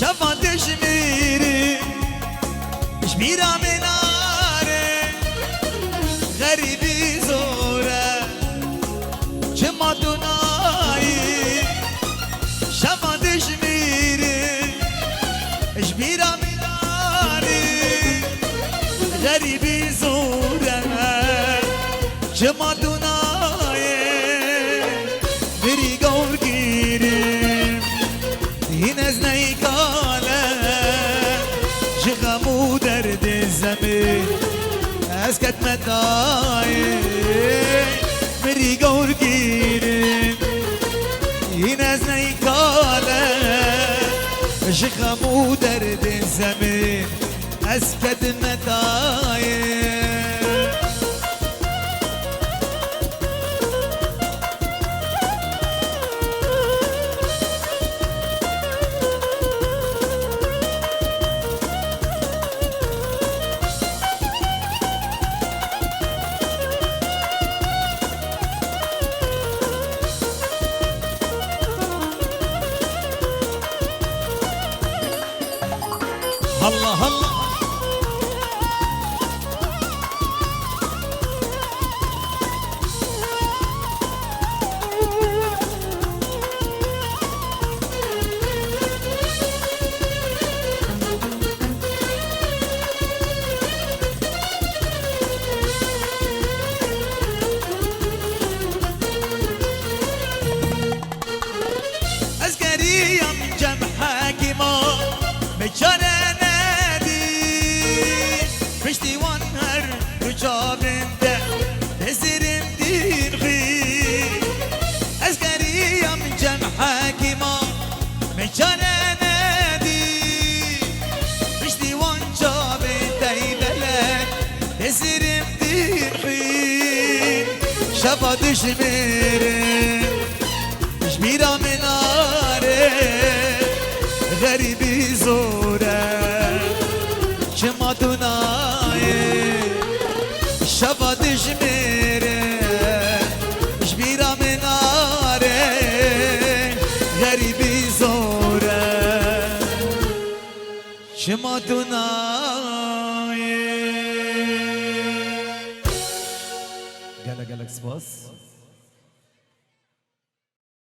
شفا تشميري شميرة مناري غريبي زورة جمع دوناي شفا تشميري شميرة مناري غريبي زورة جمع دوناي بري قور قيري هنا زنيكالا شغمو درد الزمين اسكت متاي بري قور قيري هنا زنيكالا شغمو درد الزمين اسكت متاي الله الله عسكرية من جمحك ما مجانا مشتي وانهر رجابنده تزرم ديرغي عسكرية من جمحك ما مجانا نادي مشتي وانجابنده بلد تزرم ديرغي شفا تشميري شميرة مناري غريبي زوره شما دوناي شفا تشميري شميرة مناري غريبي زوره شما دوناي قالك سباس